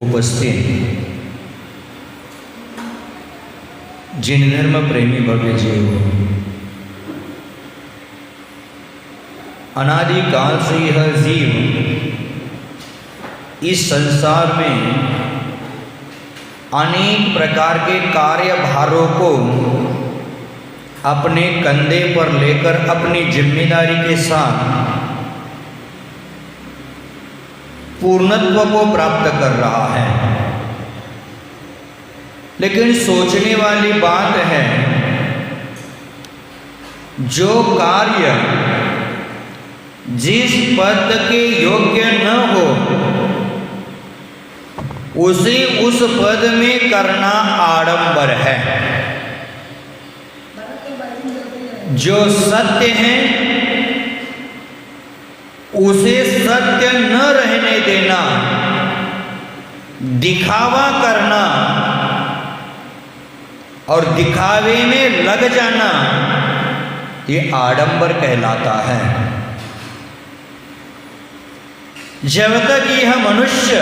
उपस्थित जिन धर्म प्रेमी भव्य जीव अनादिकाल से यह जीव इस संसार में अनेक प्रकार के कार्यभारों को अपने कंधे पर लेकर अपनी जिम्मेदारी के साथ पूर्णत्व को प्राप्त कर रहा है। लेकिन सोचने वाली बात है, जो कार्य जिस पद के योग्य न हो उसे उस पद में करना आडंबर है। जो सत्य है उसे सत्य न रहने देना, दिखावा करना और दिखावे में लग जाना, ये आडंबर कहलाता है। जब तक यह मनुष्य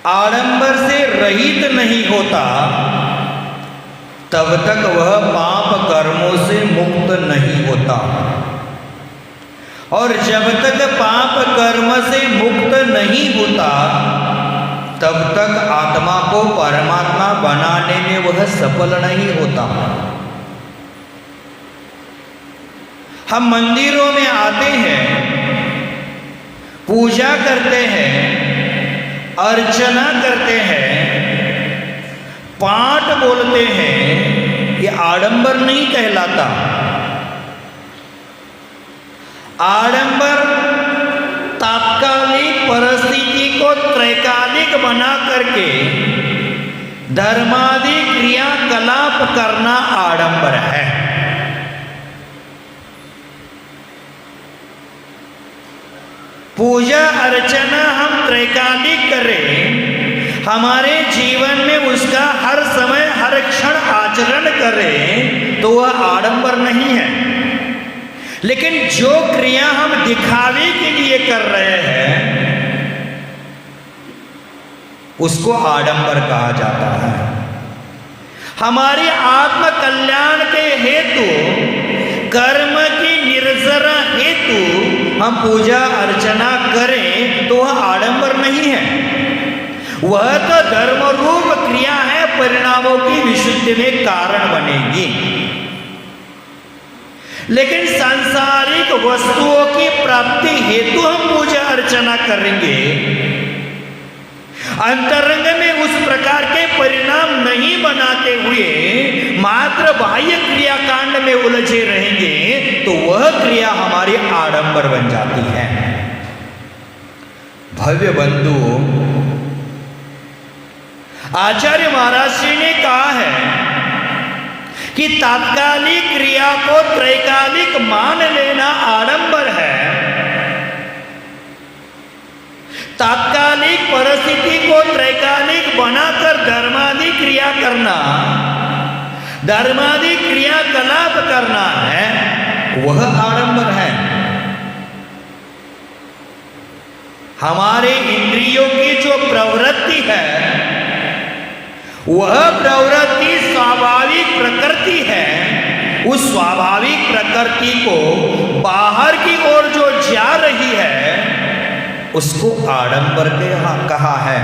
आडंबर से रहित नहीं होता तब तक वह पाप कर्मों से मुक्त नहीं होता, और जब तक पाप कर्म से मुक्त नहीं होता तब तक आत्मा को परमात्मा बनाने में वह सफल नहीं होता। हम मंदिरों में आते हैं, पूजा करते हैं, अर्चना करते हैं, पाठ बोलते हैं, ये आडंबर नहीं कहलाता। आडंबर तात्कालिक परिस्थिति को त्रैकालिक बना करके धर्मादि क्रियाकलाप करना आडंबर है। पूजा अर्चना हम त्रैकालिक करें, हमारे जीवन में उसका हर समय हर क्षण आचरण करें तो वह आडंबर नहीं है। लेकिन जो क्रिया हम दिखावे के लिए कर रहे हैं उसको आडंबर कहा जाता है। हमारे आत्म कल्याण के हेतु, कर्म की निर्जरा हेतु हम पूजा अर्चना करें तो वह आडंबर नहीं है, वह तो धर्म रूप क्रिया है, परिणामों की विशुद्धि में कारण बनेगी। लेकिन सांसारिक वस्तुओं की प्राप्ति हेतु हम पूजा अर्चना करेंगे, अंतरंग में उस प्रकार के परिणाम नहीं बनाते हुए मात्र बाह्य क्रियाकांड में उलझे रहेंगे तो वह क्रिया हमारी आडंबर बन जाती है। भव्य बंधु, आचार्य महाराज जी ने कहा है कि तात्कालिक क्रिया को त्रैकालिक मान लेना आडंबर है। तात्कालिक परिस्थिति को त्रैकालिक बनाकर धर्मादि क्रिया करना, धर्मादि क्रियाकलाप करना है, वह आडंबर है। हमारे इंद्रियों की जो प्रवृत्ति है वह प्रवृत्ति स्वाभाविक प्रकृति है। उस स्वाभाविक प्रकृति को बाहर की ओर जो जा रही है उसको आडंबर कहा है।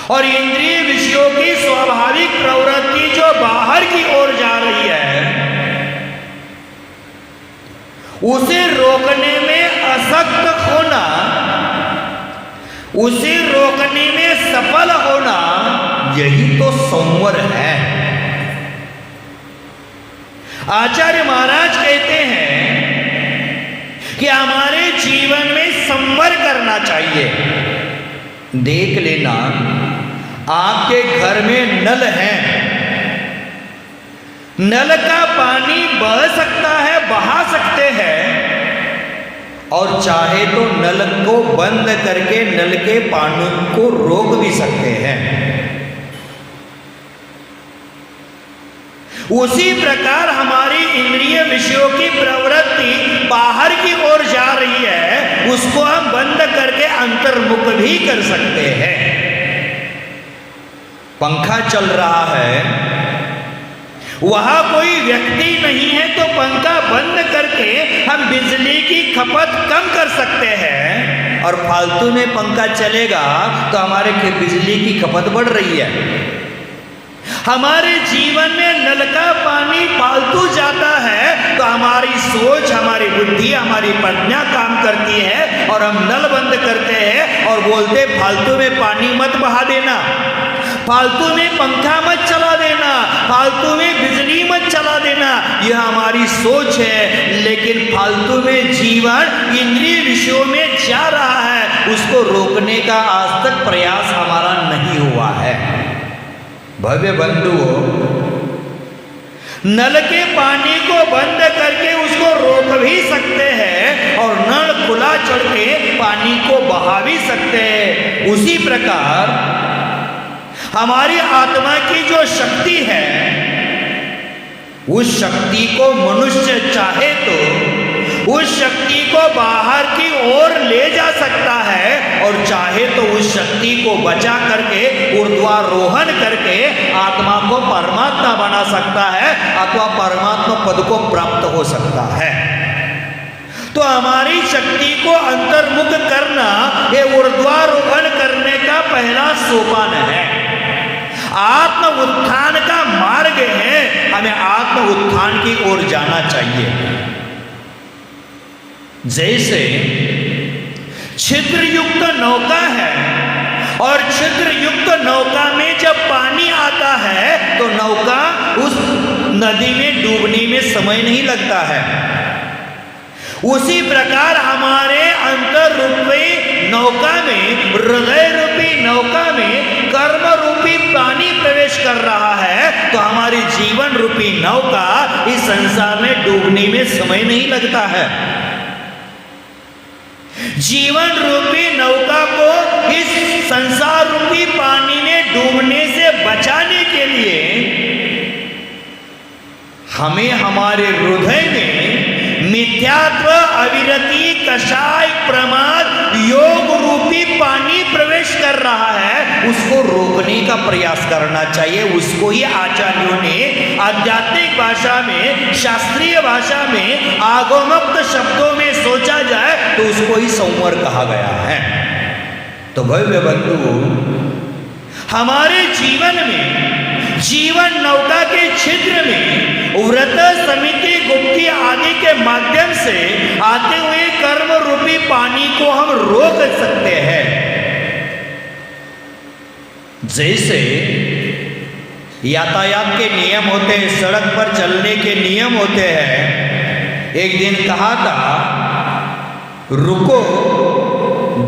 और इंद्रिय विषयों की स्वाभाविक प्रवृत्ति जो बाहर की ओर जा रही है उसे रोकने में असक्त होना, उसे रोकने में सफल होना, यही तो संवर है। आचार्य महाराज कहते हैं कि हमारे जीवन में संवर करना चाहिए। देख लेना, आपके घर में नल है, नल का पानी बह सकता है, बहा सकते हैं, और चाहे तो नल को बंद करके नल के पानी को रोक भी सकते हैं। उसी प्रकार हमारी इंद्रिय विषयों की प्रवृत्ति बाहर की ओर जा रही है, उसको हम बंद करके अंतर्मुख भी कर सकते हैं। पंखा चल रहा है, वहां कोई व्यक्ति नहीं है, तो पंखा बंद करके हम बिजली की खपत कम कर सकते हैं। और फालतू में पंखा चलेगा तो हमारे बिजली की खपत बढ़ रही है। हमारे जीवन में नल का पानी फालतू जाता है तो हमारी सोच, हमारी बुद्धि, हमारी प्रज्ञा काम करती है और हम नल बंद करते हैं और बोलते फालतू में पानी मत बहा देना, फालतू में पंखा मत चला देना, फालतू में बिजली मत चला देना। यह हमारी सोच है, लेकिन फालतू में जीवन इंद्रिय विषयों में जा रहा है, उसको रोकने का आज तक प्रयास हमारा नहीं हुआ है। भव्य बंधुओं, नल के पानी को बंद करके उसको रोक भी सकते हैं और नल खुला छोड़ के पानी को बहा भी सकते हैं। उसी प्रकार हमारी आत्मा की जो शक्ति है, उस शक्ति को मनुष्य चाहे तो उस शक्ति को बाहर की ओर ले जा सकता है और चाहे तो उस शक्ति को बचा करके ऊर्ध्वारोहण करके आत्मा को परमात्मा बना सकता है अथवा परमात्मा पद को प्राप्त हो सकता है। तो हमारी शक्ति को अंतर्मुख करना ये ऊर्ध्वारोहण करने का पहला सोपान है, आत्म उत्थान का मार्ग है। हमें आत्म उत्थान की ओर जाना चाहिए। जैसे छिद्र युक्त नौका है और छिद्र युक्त नौका में जब पानी आता है तो नौका उस नदी में डूबने में समय नहीं लगता है। उसी प्रकार हमारे अंतर रूपी नौका में, हृदय रूपी नौका में कर्म रूपी पानी प्रवेश कर रहा है तो हमारी जीवन रूपी नौका इस संसार में डूबने में समय नहीं लगता है। जीवन रूपी नौका को इस संसार रूपी पानी में डूबने से बचाने के लिए हमें हमारे हृदय में मिथ्यात्व, अविरति, कषाय, प्रमाद, योग रूपी पानी प्रवेश कर रहा है, उसको रोकने का प्रयास करना चाहिए। उसको ही आचार्यों ने आध्यात्मिक भाषा में, शास्त्रीय भाषा में, आगमोक्त शब्दों में सोचा जाए तो उसको ही संवर कहा गया है। तो भव्य बंधु, हमारे जीवन में, जीवन नौका के छिद्र में व्रत, समिति, गुप्ति आदि के माध्यम से आते हुए कर्म रूपी पानी को हम रोक सकते हैं। जैसे यातायात के नियम होते हैं, सड़क पर चलने के नियम होते हैं। एक दिन कहा था, रुको,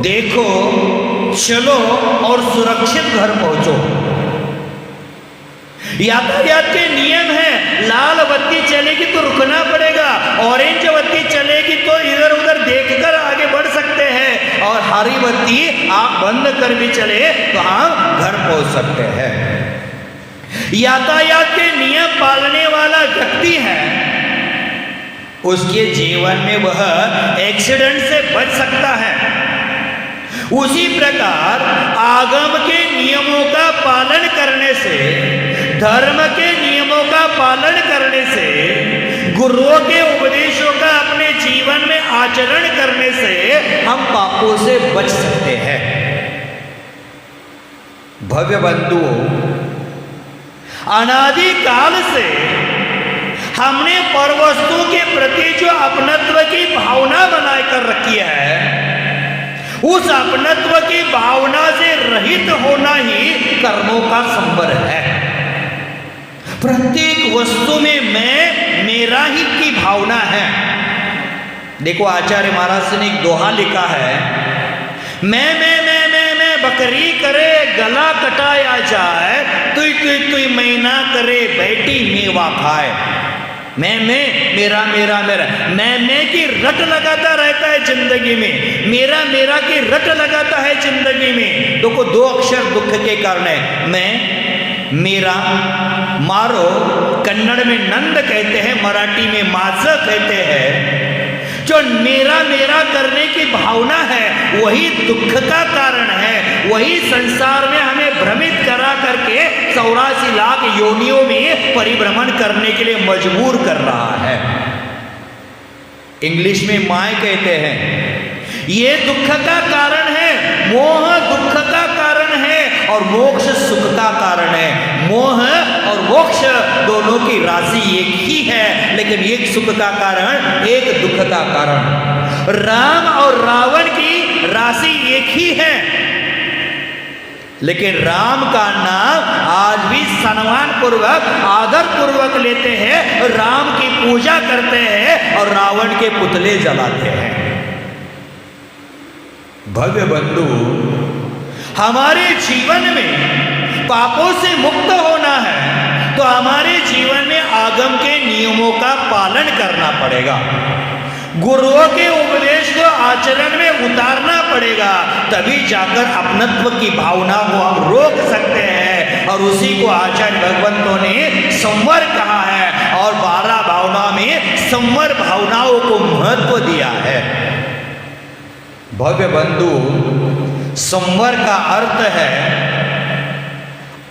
देखो, चलो और सुरक्षित घर पहुंचो। यातायात के नियम है, लाल बत्ती चलेगी तो रुकना पड़ेगा, ऑरेंज बत्ती चलेगी तो इधर उधर देखकर आगे बढ़ सकते हैं, और हरी बत्ती आप बंद कर भी चले तो हम घर पहुंच सकते हैं। यातायात के नियम पालने वाला व्यक्ति है, उसके जीवन में वह एक्सीडेंट से बच सकता है। उसी प्रकार आगम के नियमों का पालन करने से, धर्म के नियमों का पालन करने से, गुरुओं के उपदेशों का अपने जीवन में आचरण करने से हम पापों से बच सकते हैं। भव्य बंधुओं, अनादि काल से हमने परवस्तु के प्रति जो अपनत्व की भावना बनाए कर रखी है, उस अपनत्व की भावना से रहित होना ही कर्मों का संबर है। प्रत्येक वस्तु में मैं, मेरा ही की भावना है। देखो, आचार्य महाराज ने एक दोहा लिखा है, मैं बकरी करे गला कटाया जाए, तुई मैना करे बैठी मेवा खाए। मैं, मेरा, मैं की रट लगाता रहता है जिंदगी में, मेरा की रट लगाता है जिंदगी में। देखो, दो अक्षर दुख के कारण है, मैं मेरा, मारो, कन्नड़ में नंद कहते हैं, मराठी में माझं कहते हैं। जो मेरा मेरा करने की भावना है वही दुख का कारण है, वही संसार में हमें भ्रमित करा करके 84 लाख योनियों में परिभ्रमण करने के लिए मजबूर कर रहा है। इंग्लिश में माय कहते हैं। ये दुख का कारण है, मोह दुख का कारण है और मोक्ष सुख का कारण है। मोह और मोक्ष दोनों की राशि एक ही है, लेकिन एक सुख का कारण, एक दुख का कारण। राम और रावण की राशि एक ही है, लेकिन राम का नाम आज भी सम्मान पूर्वक, आदर पूर्वक लेते हैं, राम की पूजा करते हैं और रावण के पुतले जलाते हैं। भव्य बंधु, हमारे जीवन में पापों से मुक्त होना है तो हमारे जीवन में आगम के नियमों का पालन करना पड़ेगा। गुरुओं के उपदेश को आचरण में उतारना पड़ेगा, तभी जाकर अपनत्व की भावना को हम रोक सकते हैं। और उसी को आचार्य भगवंतों ने संवर कहा है और 12 भावना में संवर भावनाओं को महत्व दिया है। भव्य बंधु, संवर का अर्थ है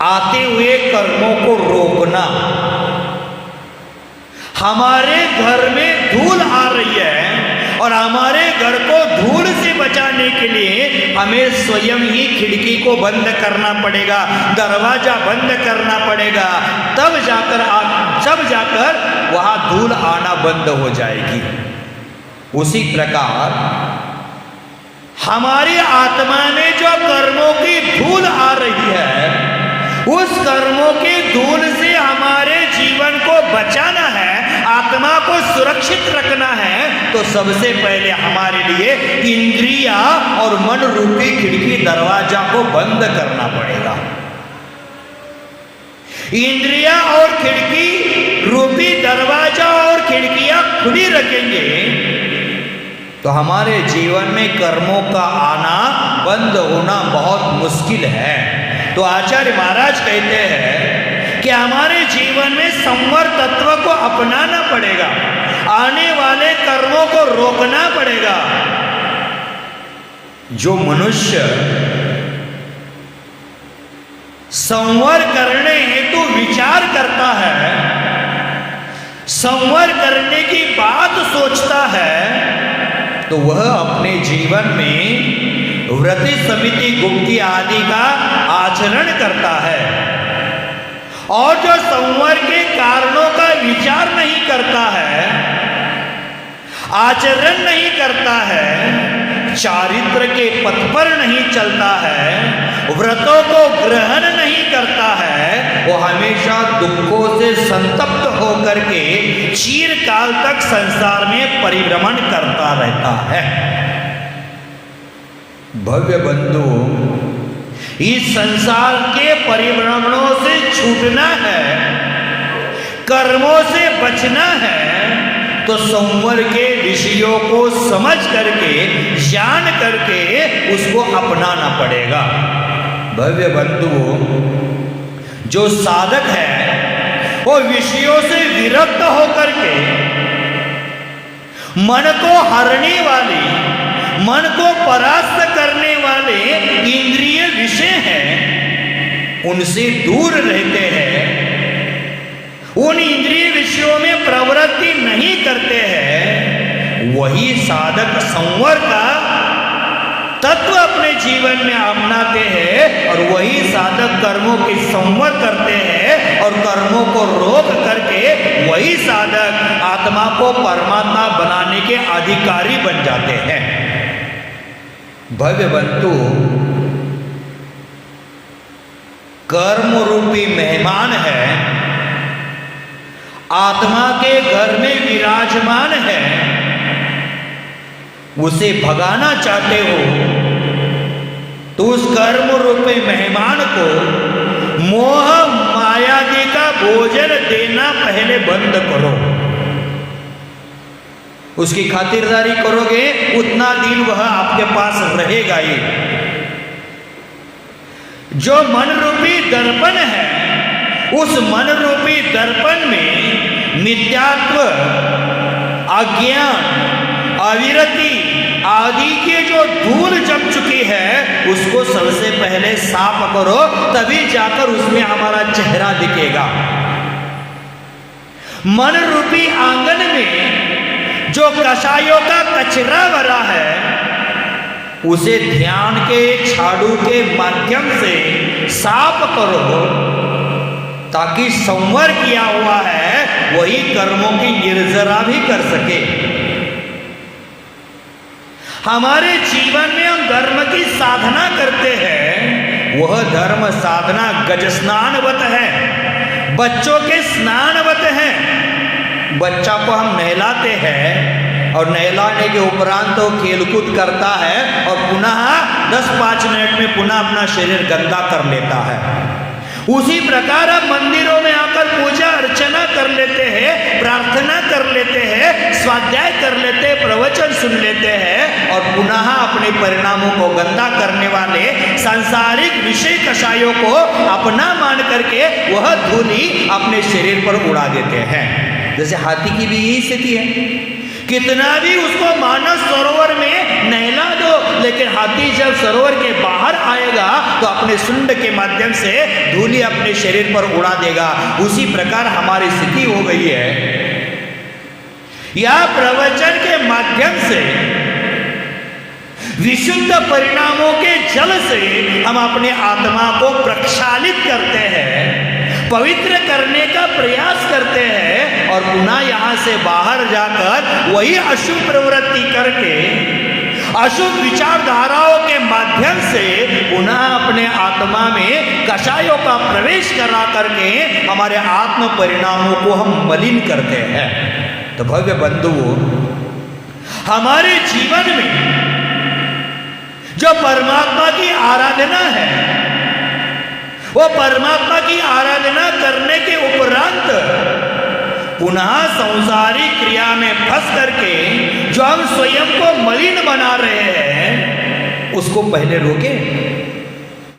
आते हुए कर्मों को रोकना। हमारे घर में धूल आ रही है और हमारे घर को धूल से बचाने के लिए हमें स्वयं ही खिड़की को बंद करना पड़ेगा, दरवाजा बंद करना पड़ेगा, तब जाकर वहां धूल आना बंद हो जाएगी। उसी प्रकार हमारी आत्मा में जो कर्मों की धूल आ रही है, उस कर्मों की धूल से हमारे जीवन को बचाना है, आत्मा को सुरक्षित रखना है, तो सबसे पहले हमारे लिए इंद्रिया और मन रूपी खिड़की दरवाजा को बंद करना पड़ेगा। इंद्रिया और खिड़की रूपी दरवाजा और खिड़कियां खुली रखेंगे तो हमारे जीवन में कर्मों का आना बंद होना बहुत मुश्किल है। तो आचार्य महाराज कहते हैं कि हमारे जीवन में संवर तत्व को अपनाना पड़ेगा, आने वाले कर्मों को रोकना पड़ेगा। जो मनुष्य संवर करने हेतु विचार करता है, संवर करने की बात सोचता है, तो वह अपने जीवन में व्रति समिति गुप्ति आदि का आचरण करता है। और जो संवर के कारणों का विचार नहीं करता है, आचरण नहीं करता है, चारित्र के पथ पर नहीं चलता है, व्रतों को ग्रहण नहीं करता है, वो हमेशा दुखों से संतप्त होकर के चिरकाल तक संसार में परिभ्रमण करता रहता है। भव्य बंधु, इस संसार के परिभ्रमणों से छूटना है, कर्मों से बचना है, तो संवर के विषयों को समझ करके, जान करके उसको अपनाना पड़ेगा। भव्य बंधु, जो साधक है वो विषयों से विरक्त होकर के मन को हरने वाली, मन को परास्त करने वाले इंद्रिय विषय हैं, उनसे दूर रहते हैं, उन इंद्रिय विषयों में प्रवृत्ति नहीं करते हैं, वही साधक संवर का तत्व अपने जीवन में अपनाते हैं और वही साधक कर्मों की संवर करते हैं और कर्मों को रोक करके वही साधक आत्मा को परमात्मा बनाने के अधिकारी बन जाते हैं। भव्य बंधु, कर्म रूपी मेहमान है, आत्मा के घर में विराजमान है, उसे भगाना चाहते हो तो उस कर्म रूपी मेहमान को मोह मायादि का भोजन देना पहले बंद करो। उसकी खातिरदारी करोगे उतना दिन वह आपके पास रहेगा ही। जो मन रूपी दर्पण है उस मन रूपी दर्पण में मिथ्यात्व, अज्ञान, अविरति आदि के जो धूल जम चुकी है उसको सबसे पहले साफ करो, तभी जाकर उसमें हमारा चेहरा दिखेगा। मन रूपी आंगन में जो कषायों का कचरा भरा है उसे ध्यान के झाड़ू के माध्यम से साफ करो, ताकि संवर किया हुआ है वही कर्मों की निर्जरा भी कर सके। हमारे जीवन में हम धर्म की साधना करते हैं, वह धर्म साधना गज स्नानवत है, बच्चों के स्नानवत है। बच्चा को हम नहलाते हैं और नहलाने के उपरांत तो खेलकूद करता है और पुनः 10-5 मिनट में पुनः अपना शरीर गंदा कर लेता है। उसी प्रकार हम मंदिरों में आकर पूजा अर्चना कर लेते हैं, प्रार्थना कर लेते हैं, स्वाध्याय कर लेते हैं, प्रवचन सुन लेते हैं और पुनः अपने परिणामों को गंदा करने वाले सांसारिक विषय कषायों को अपना मान करके वह धूली अपने शरीर पर उड़ा देते हैं। जैसे हाथी की भी यही स्थिति है, कितना भी उसको मानस सरोवर में नहला दो, लेकिन हाथी जब सरोवर के बाहर आएगा तो अपने सुंड के माध्यम से धूली अपने शरीर पर उड़ा देगा। उसी प्रकार हमारी स्थिति हो गई है। यह प्रवचन के माध्यम से विशुद्ध परिणामों के जल से हम अपने आत्मा को प्रक्षालित करते हैं, पवित्र करने का प्रयास करते हैं और पुनः यहां से बाहर जाकर वही अशुभ प्रवृत्ति करके अशुभ विचारधाराओं के माध्यम से पुनः अपने आत्मा में कषायों का प्रवेश करा करके हमारे आत्म परिणामों को हम मलिन करते हैं। तो भव्य बंधुओं, हमारे जीवन में जो परमात्मा की आराधना है, वो परमात्मा की आराधना करने के उपरांत पुनः संसारिक क्रिया में फंस करके जो हम स्वयं को मलिन बना रहे हैं उसको पहले रोके।